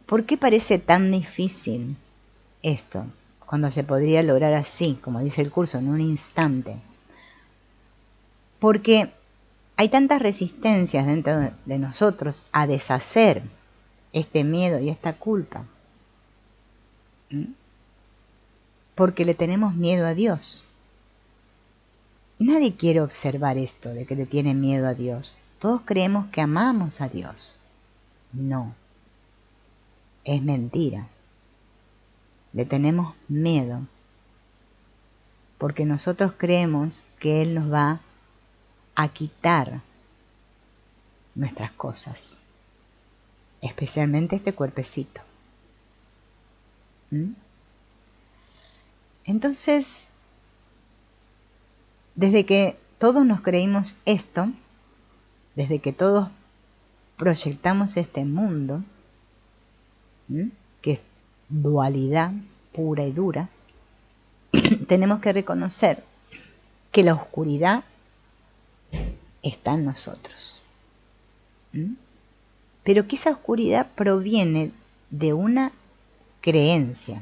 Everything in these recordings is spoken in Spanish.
¿Por qué parece tan difícil esto, cuando se podría lograr así, como dice el curso, en un instante? Porque hay tantas resistencias dentro de nosotros a deshacer este miedo y esta culpa. Porque le tenemos miedo a Dios. Nadie quiere observar esto de que le tiene miedo a Dios. Todos creemos que amamos a Dios. No. Es mentira. Le tenemos miedo. Porque nosotros creemos que Él nos va a quitar nuestras cosas. Especialmente este cuerpecito. Entonces, desde que todos nos creímos esto, desde que todos proyectamos este mundo, que es dualidad pura y dura, tenemos que reconocer que la oscuridad está en nosotros. Pero que esa oscuridad proviene de una creencia.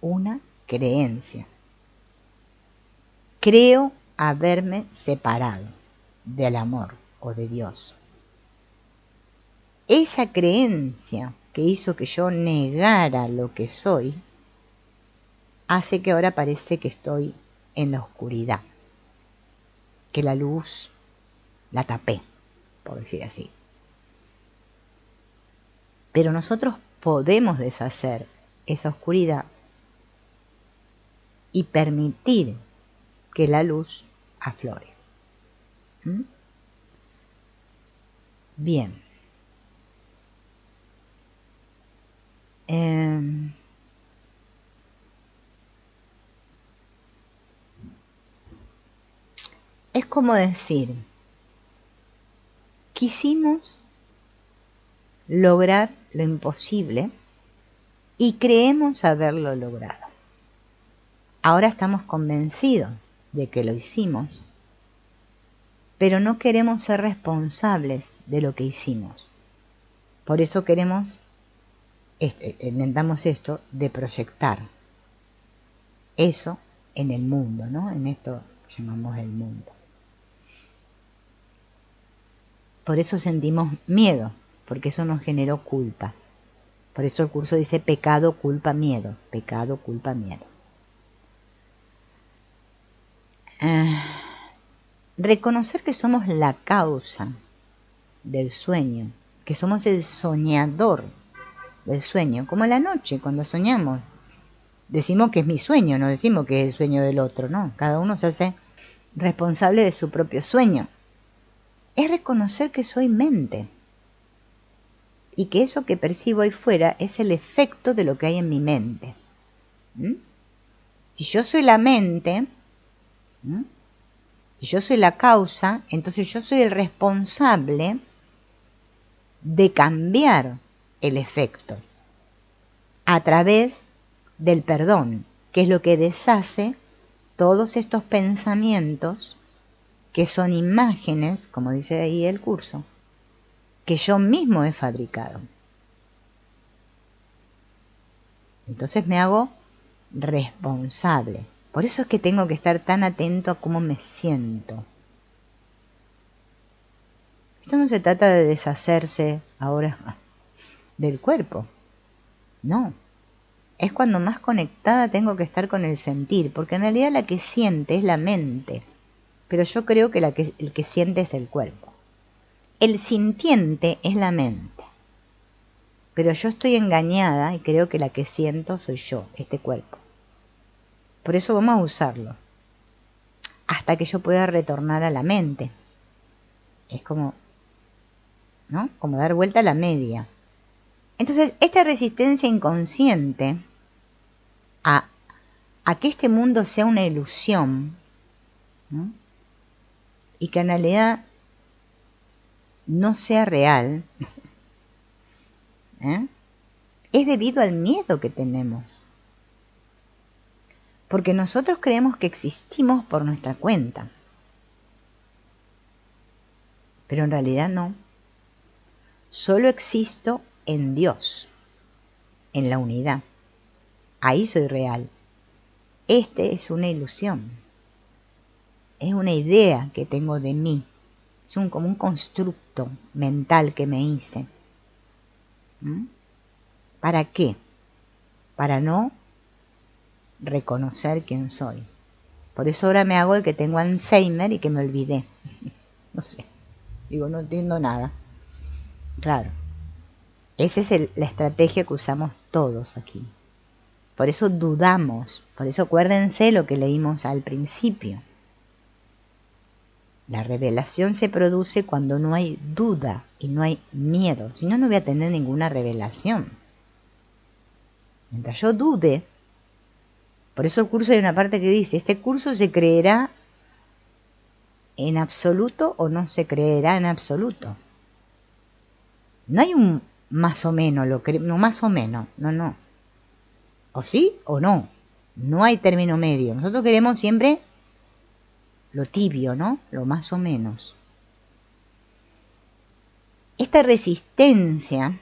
Una creencia. Creo haberme separado del amor o de Dios. Esa creencia que hizo que yo negara lo que soy, hace que ahora parece que estoy en la oscuridad, que la luz la tapé, por decir así. Pero nosotros podemos deshacer esa oscuridad y permitir que la luz aflore. Bien. Es como decir, quisimos lograr lo imposible y creemos haberlo logrado. Ahora estamos convencidos de que lo hicimos, pero no queremos ser responsables de lo que hicimos. Por eso inventamos esto de proyectar eso en el mundo, ¿no? En esto que llamamos el mundo. Por eso sentimos miedo, porque eso nos generó culpa. Por eso el curso dice pecado, culpa, miedo. Pecado, culpa, miedo. Reconocer que somos la causa del sueño, que somos el soñador del sueño, como la noche cuando soñamos. Decimos que es mi sueño, no decimos que es el sueño del otro, no. Cada uno se hace responsable de su propio sueño. Es reconocer que soy mente y que eso que percibo ahí fuera es el efecto de lo que hay en mi mente. Si yo soy la mente, si yo soy la causa, entonces yo soy el responsable de cambiar el efecto a través del perdón, que es lo que deshace todos estos pensamientos que son imágenes, como dice ahí el curso, que yo mismo he fabricado. Entonces me hago responsable. Por eso es que tengo que estar tan atento a cómo me siento. Esto no se trata de deshacerse ahora del cuerpo. No. Es cuando más conectada tengo que estar con el sentir, porque en realidad la que siente es la mente. Pero yo creo que el que siente es el cuerpo. El sintiente es la mente. Pero yo estoy engañada y creo que la que siento soy yo, este cuerpo. Por eso vamos a usarlo. Hasta que yo pueda retornar a la mente. Es como, ¿no? Como dar vuelta a la media. Entonces, esta resistencia inconsciente a que este mundo sea una ilusión, ¿no? Y que en realidad no sea real, es debido al miedo que tenemos. Porque nosotros creemos que existimos por nuestra cuenta. Pero en realidad no. Solo existo en Dios, en la unidad. Ahí soy real. Este es una ilusión. Es una idea que tengo de mí. Es como un constructo mental que me hice. ¿Para qué? Para no reconocer quién soy. Por eso ahora me hago el que tengo Alzheimer y que me olvidé. No sé. Digo, no entiendo nada. Claro. Esa es la estrategia que usamos todos aquí. Por eso dudamos. Por eso acuérdense lo que leímos al principio. La revelación se produce cuando no hay duda y no hay miedo. Si no, no voy a tener ninguna revelación. Mientras yo dude, por eso el curso hay una parte que dice, ¿este curso se creerá en absoluto o no se creerá en absoluto? No hay un más o menos, no más o menos, no. O sí o no. No hay término medio. Nosotros queremos siempre lo tibio, ¿no? Lo más o menos. Esta resistencia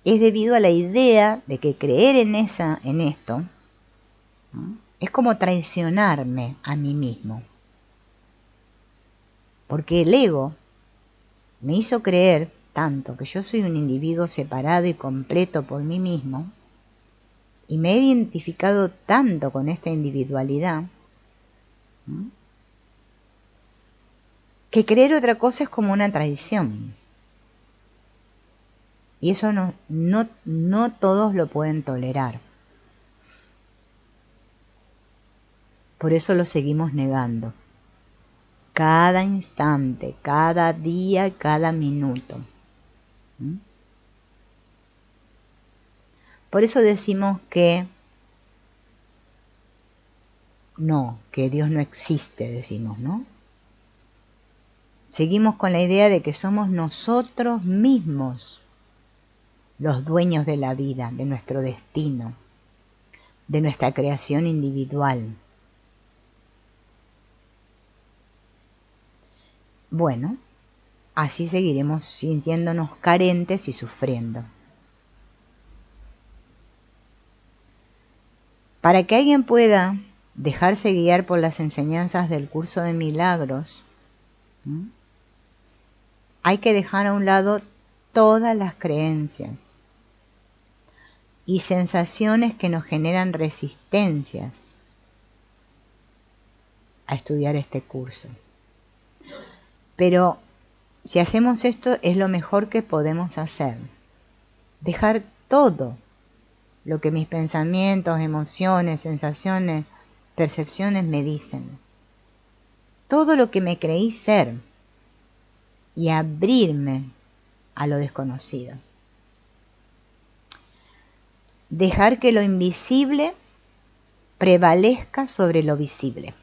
es debido a la idea de que creer en esto es como traicionarme a mí mismo. Porque el ego me hizo creer tanto que yo soy un individuo separado y completo por mí mismo, y me he identificado tanto con esta individualidad, que creer otra cosa es como una traición. Y eso no todos lo pueden tolerar. Por eso lo seguimos negando. Cada instante, cada día, cada minuto. Por eso decimos que Dios no existe, decimos, ¿no? Seguimos con la idea de que somos nosotros mismos los dueños de la vida, de nuestro destino, de nuestra creación individual. Bueno, así seguiremos sintiéndonos carentes y sufriendo. Para que alguien pueda dejarse guiar por las enseñanzas del curso de milagros, hay que dejar a un lado todas las creencias y sensaciones que nos generan resistencias a estudiar este curso. Pero si hacemos esto es lo mejor que podemos hacer. Dejar todo lo que mis pensamientos, emociones, sensaciones, percepciones me dicen. Todo lo que me creí ser y abrirme a lo desconocido. Dejar que lo invisible prevalezca sobre lo visible.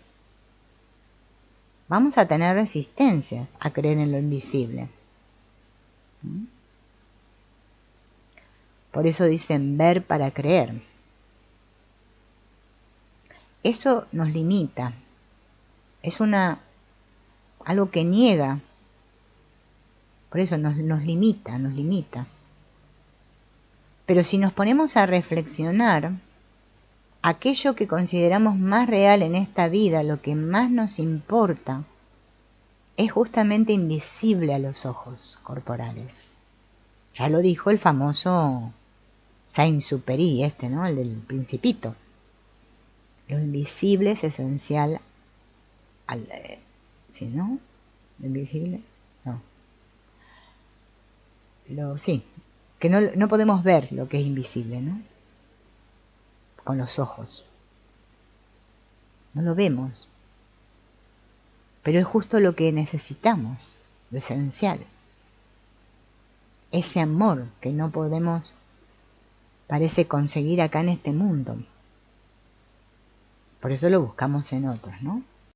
Vamos a tener resistencias a creer en lo invisible. Por eso dicen ver para creer. Eso nos limita. Es algo que niega. Por eso nos limita. Pero si nos ponemos a reflexionar, aquello que consideramos más real en esta vida, lo que más nos importa, es justamente invisible a los ojos corporales. Ya lo dijo el famoso Saint-Exupéry, ¿no? El del Principito. Lo invisible es esencial al... ¿Sí, no? ¿Lo invisible? No. Sí, que no podemos ver lo que es invisible, ¿no? Con los ojos. No lo vemos. Pero es justo lo que necesitamos, lo esencial. Ese amor que no podemos, parece, conseguir acá en este mundo. Por eso lo buscamos en otros, ¿no?